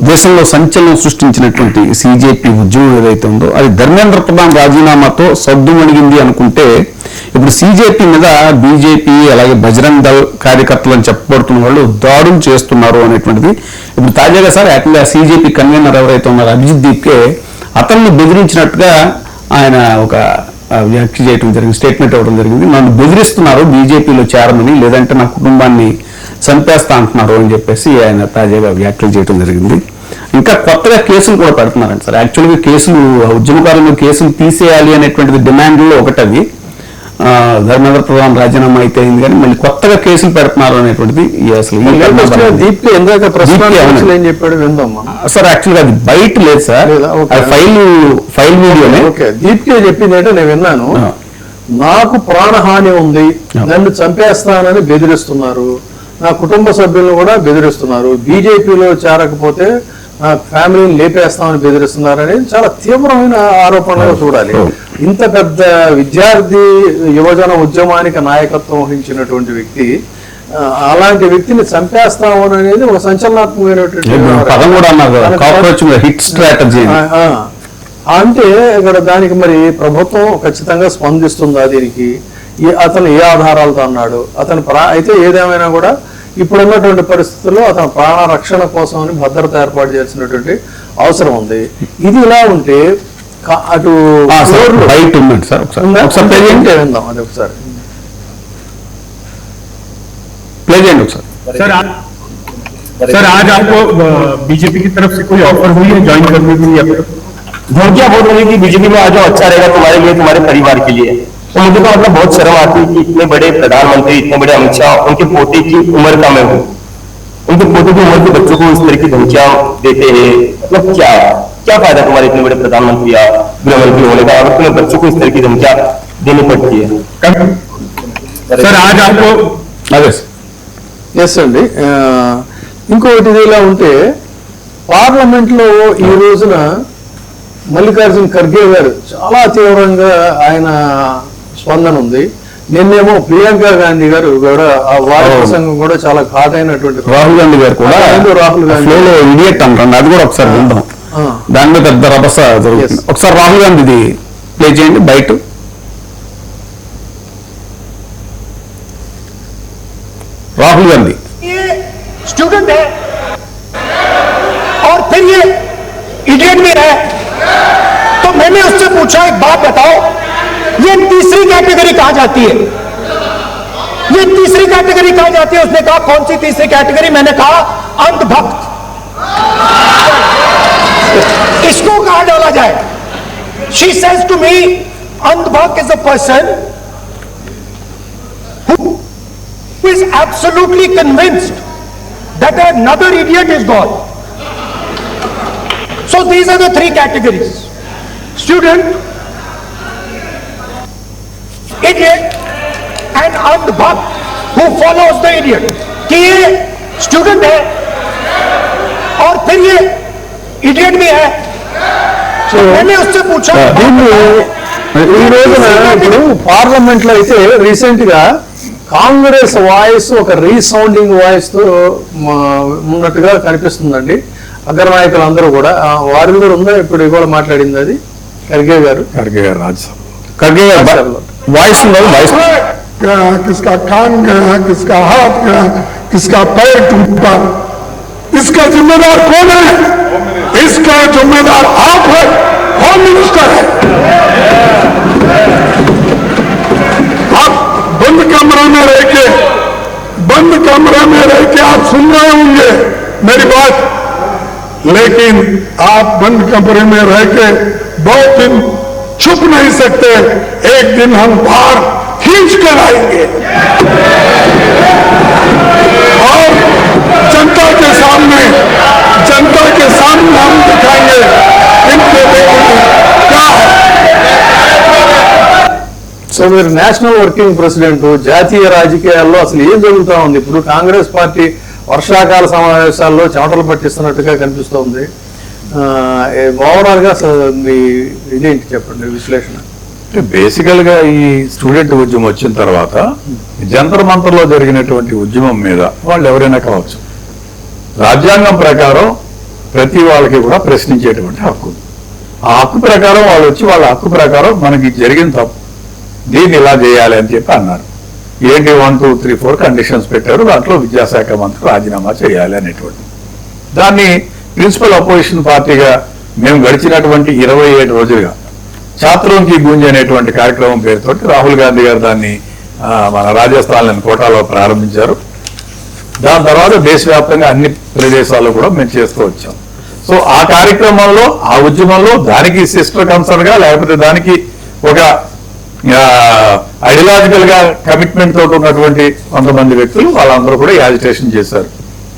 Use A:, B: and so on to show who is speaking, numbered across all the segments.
A: దేశంలో సంచలనం సృష్టించినటువంటి సిజేపీ ఉద్యమం ఏదైతే ఉందో అది ధర్మేంద్ర ప్రధాన్ రాజీనామాతో సద్దుమణిగింది అనుకుంటే, ఇప్పుడు సిజేపీ మీద బీజేపీ అలాగే బజరంగ్ దళ్ కార్యకర్తలు అని చెప్పబడుతున్న వాళ్ళు దాడులు చేస్తున్నారు అనేటువంటిది ఇప్పుడు తాజాగా సార్ యాక్చువల్గా సిజేపీ కన్వీనర్ ఎవరైతే ఉన్నారో అభిజిత్ దీప్కే అతన్ని బెదిరించినట్టుగా ఆయన ఒక వ్యాఖ్య చేయడం జరిగింది, స్టేట్మెంట్ ఇవ్వడం జరిగింది. నన్ను బెదిరిస్తున్నారు బీజేపీలో చేరమని, లేదంటే నా కుటుంబాన్ని చంపేస్తా అంటున్నారు అని చెప్పేసి ఆయన తాజాగా వ్యాఖ్యలు చేయడం జరిగింది. ఇంకా కొత్తగా కేసులు కూడా పెడుతున్నారండి సార్. యాక్చువల్గా కేసులు ఉద్యమకారులు కేసులు తీసేయాలి అనేటువంటిది డిమాండ్లో ఒకటది. ధర్మేంద్ర ప్రధాన్ రాజీనామా అయితే అయింది, కానీ మళ్ళీ కొత్తగా కేసులు పెడుతున్నారు అనేటువంటిది అసలు సార్. యాక్చువల్గా అది బయట లేదు సార్, ఫైల్ వీడియోనే.
B: దీప్కే చెప్పింది అంటే నేను విన్నాను, నాకు ప్రాణహాని ఉంది, నన్ను చంపేస్తానని బెదిరిస్తున్నారు, నా కుటుంబ సభ్యులను కూడా బెదిరిస్తున్నారు, బీజేపీలో చేరకపోతే నా ఫ్యామిలీని లేపేస్తామని బెదిరిస్తున్నారు అనేది చాలా తీవ్రమైన ఆరోపణలు చూడాలి. ఇంత పెద్ద విద్యార్థి యువజన ఉద్యమానికి నాయకత్వం వహించినటువంటి వ్యక్తి అలాంటి వ్యక్తిని చంపేస్తాము అనేది ఒక సంచలనాత్మకమైనటువంటి అంటే ఇక్కడ దానికి మరి ప్రభుత్వం ఖచ్చితంగా స్పందిస్తుందా దీనికి? అతను ఏ ఆధారాలతో అన్నాడు? అతను అయితే ఏదేమైనా కూడా ఇప్పుడున్నటువంటి పరిస్థితుల్లో అతను ప్రాణ రక్షణ కోసం అని భద్రత ఏర్పాటు చేయాల్సినటువంటి అవసరం ఉంది. ఇది ఇలా ఉంటే అటు
A: బయట ఉందండి సార్,
B: విందాం అది ఒకసారి
A: प्ले చేయండి ఒకసారి.
C: सर आज आपको बीजेपी की तरफ से कोई ऑफर हुई है ज्वाइन करने के लिए?
D: धमकियां बहुत रही कि बीजेपी में आ जाओ, अच्छा रहेगा तुम्हारे लिए, तुम्हारे परिवार के लिए। तो मुझे तो मतलब बहुत शर्म आती है कि इतने बड़े प्रधानमंत्री, इतने बड़े अमित शाह, उनके पोते की उम्र का मैं हूँ, उनके पोते की उम्र के बच्चों को इस तरह की धमकियां देते हैं। मतलब क्या फायदा तुम्हारे इतने बड़े प्रधानमंत्री या गृहमंत्री होने का, अगर तुम्हें बच्चों को इस तरह की धमकियां देनी पड़ती है?
C: सर आज आपको
B: ఎస్ అండి. ఇంకొకటి ఇలా ఉంటే పార్లమెంట్లో ఈ రోజున మల్లికార్జున ఖర్గే గారు చాలా తీవ్రంగా ఆయన స్పందన ఉంది. నిన్నేమో ప్రియాంక గాంధీ గారు కూడా ఆ వారి ప్రసంగం కూడా చాలా ఘాటైనటువంటి,
A: రాహుల్ గాంధీ గారు కూడా
B: రాహుల్ గాంధీ
A: ఇడియట్ అంటారు, అది కూడా ఒకసారి విందాం. దాని మీద పెద్ద రభస జరుగుతుంది. ఒకసారి రాహుల్ గాంధీది ప్లే చేయండి బయట. राहुल गांधी
E: ये स्टूडेंट है और फिर ये इडियट भी है, तो मैंने उससे पूछा एक बात बताओ, ये तीसरी कैटेगरी कहां जाती है? ये तीसरी कैटेगरी कहां जाती है? उसने कहा कौन सी तीसरी कैटेगरी? मैंने कहा अंधभक्त, इसको कहां डाला जाए? शी सेज टू मी अंधभक्त is a person who is absolutely convinced that another idiot is God. So these are the three categories: student, idiot and andhbhakt who follows the idiot. कि ये student है और फिर ये idiot भी है. So मैंने उससे पूछा
B: ఈ రోజున ఇప్పుడు పార్లమెంట్ లో అయితే రీసెంట్ గా కాంగ్రెస్ వాయిస్ ఒక రీసౌండింగ్ వాయిస్ తో ఉన్నట్టుగా కనిపిస్తుందండి. అగ్రనాయకులు అందరూ కూడా వారి కూడా ఉందా ఇప్పుడు కూడా మాట్లాడింది అది ఖర్గే గారు రాజ్యసభలో
A: వాయిస్
F: किसका कान गया, किसका हाथ गया, किसका पैर टूटा, इसका जिम्मेदार कौन है? इसका जिम्मेदार आप है, होम मिनिस्टर है। आप बंद कमरे में रह के आप सुन रहे होंगे मेरी बात, लेकिन आप बंद कमरे में रह के बहुत दिन छुप नहीं सकते। एक दिन हम बाहर खींच कर आएंगे और जनता के सामने हम दिखाएंगे इनके क्या है।
B: సో మీరు నేషనల్ వర్కింగ్ ప్రెసిడెంట్, జాతీయ రాజకీయాల్లో అసలు ఏం జరుగుతూ ఉంది? ఇప్పుడు కాంగ్రెస్ పార్టీ వర్షాకాల సమావేశాల్లో చెమటలు పట్టిస్తున్నట్టుగా కనిపిస్తోంది. ఓవరాల్ గా అసలు మీ ఇదేంటి చెప్పండి విశ్లేషణ?
G: బేసికల్ గా ఈ స్టూడెంట్ ఉద్యమం వచ్చిన తర్వాత జంతర్ మంతర్లో జరిగినటువంటి ఉద్యమం మీద వాళ్ళు ఎవరైనా కావచ్చు, రాజ్యాంగం ప్రకారం ప్రతి వాళ్ళకి కూడా ప్రశ్నించేటువంటి హక్కు ఉంది. ఆ హక్కు ప్రకారం వాళ్ళు వచ్చి వాళ్ళ హక్కు ప్రకారం మనకి జరిగిన తప్పు దీన్ని ఇలా చేయాలి అని చెప్పి అన్నారు. ఏంటి 1, 2, 3, 4 కండిషన్స్ పెట్టారు. దాంట్లో విద్యాశాఖ మంత్రి రాజీనామా చేయాలి అనేటువంటి దాన్ని ప్రిన్సిపల్ అపోజిషన్ పార్టీగా మేము గడిచినటువంటి 27 రోజులుగా ఛాత్రోంకి గూంజ్ అనేటువంటి కార్యక్రమం పేరుతోటి రాహుల్ గాంధీ గారు దాన్ని మన రాజస్థాన్ కోటాలో ప్రారంభించారు. దాని తర్వాత దేశవ్యాప్తంగా అన్ని ప్రదేశాల్లో కూడా మేము చేస్తూ వచ్చాం. సో ఆ కార్యక్రమంలో ఆ ఉద్యమంలో దానికి సిస్టర్ కన్సర్న్ గా లేకపోతే దానికి ఒక ఐడియాలజికల్ గా కమిట్మెంట్ తోటి ఉన్నటువంటి కొంతమంది వ్యక్తులు వాళ్ళందరూ కూడా యాజిటేషన్ చేశారు.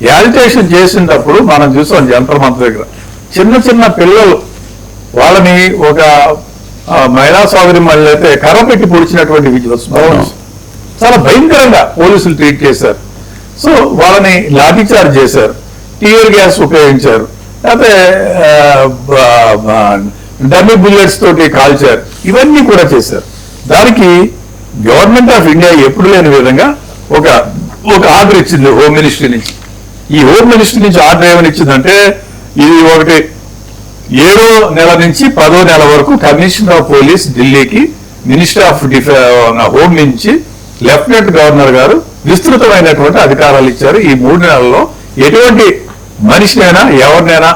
G: యాజిటేషన్ చేసినప్పుడు మనం చూసాం జంతర్ మంత్రి దగ్గర చిన్న చిన్న పిల్లలు వాళ్ళని ఒక మహిళా సోదరి మహిళలు అయితే కర్ర పెట్టి పొడిచినటువంటి విజువల్స్ చాలా భయంకరంగా పోలీసులు ట్రీట్ చేశారు. సో వాళ్ళని లాఠీచార్జ్ చేశారు, టీయర్ గ్యాస్ ఉపయోగించారు, లేకపోతే డమ్మీ బుల్లెట్స్ తోటి కాల్చారు. ఇవన్నీ కూడా చేశారు. దానికి గవర్నమెంట్ ఆఫ్ ఇండియా ఎప్పుడు లేని విధంగా ఒక ఆర్డర్ ఇచ్చింది హోమ్ మినిస్ట్రీ నుంచి. ఈ హోమ్ మినిస్ట్రీ నుంచి ఆర్డర్ ఏమని ఇచ్చిందంటే ఇది 7వ నెల నుంచి 10వ నెల వరకు కమిషనర్ ఆఫ్ పోలీస్ ఢిల్లీకి మినిస్టర్ ఆఫ్ హోమ్ నుంచి లెఫ్టినెంట్ గవర్నర్ గారు విస్తృతమైనటువంటి అధికారాలు ఇచ్చారు. ఈ 3 నెలల్లో ఎటువంటి మనిషినైనా ఎవరినైనా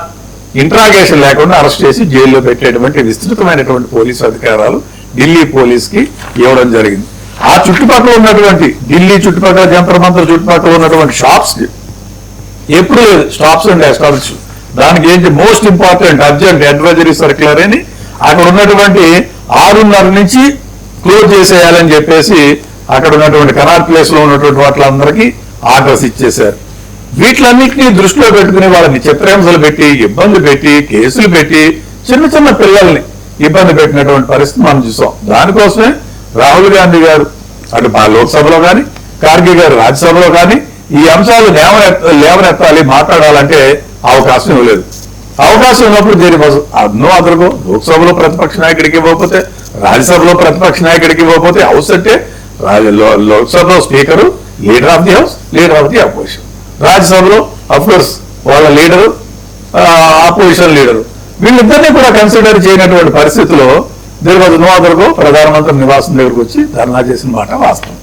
G: ఇంట్రాగేషన్ లేకుండా అరెస్ట్ చేసి జైల్లో పెట్టేటువంటి విస్తృతమైనటువంటి పోలీసు అధికారాలు ఢిల్లీ పోలీస్ కి ఇవ్వడం జరిగింది. ఆ చుట్టుపక్కల ఉన్నటువంటి ఢిల్లీ చుట్టుపక్కల జంతర్ మంతర్ చుట్టుపక్కల ఉన్నటువంటి షాప్స్ కి ఎప్పుడు స్టాప్స్ అండ్ ఎస్టాబ్లిష్ దానికి ఏంటి most important urgent advisory circular అని అక్కడ ఉన్నటువంటి 6:30 నుంచి క్లోజ్ చేసేయాలని చెప్పేసి అక్కడ ఉన్నటువంటి కనాట్ ప్లేస్ లో ఉన్నటువంటి వాటిలందరికీ ఆర్డర్స్ ఇచ్చేశారు. వీటిలన్నింటినీ దృష్టిలో పెట్టుకుని వాళ్ళని చిత్రహింసలు పెట్టి ఇబ్బంది పెట్టి కేసులు పెట్టి చిన్న చిన్న పిల్లల్ని ఇబ్బంది పెట్టినటువంటి పరిస్థితి మనం చూసాం. దానికోసమే రాహుల్ గాంధీ గారు అటు లోక్సభలో కానీ ఖార్గే గారు రాజ్యసభలో కానీ ఈ అంశాలు లేవనెత్తాలి మాట్లాడాలంటే అవకాశం ఇవ్వలేదు. అవకాశం ఉన్నప్పుడు దేని అన్నో అదరుగో లోక్సభలో ప్రతిపక్ష నాయకుడికి ఇవ్వకపోతే రాజ్యసభలో ప్రతిపక్ష నాయకుడికి ఇవ్వకపోతే హౌస్ అంటే లోక్సభలో speaker leader of the house leader of the opposition, రాజ్యసభలో అఫ్ కోర్స్ వాళ్ళ లీడరు అపోజిషన్ లీడరు వీళ్ళిద్దరినీ కూడా కన్సిడర్ చేయనటువంటి పరిస్థితిలో there was no other go ప్రధానమంత్రి నివాసం దగ్గరకు వచ్చి ధర్నా చేసిన మాట వాస్తవం.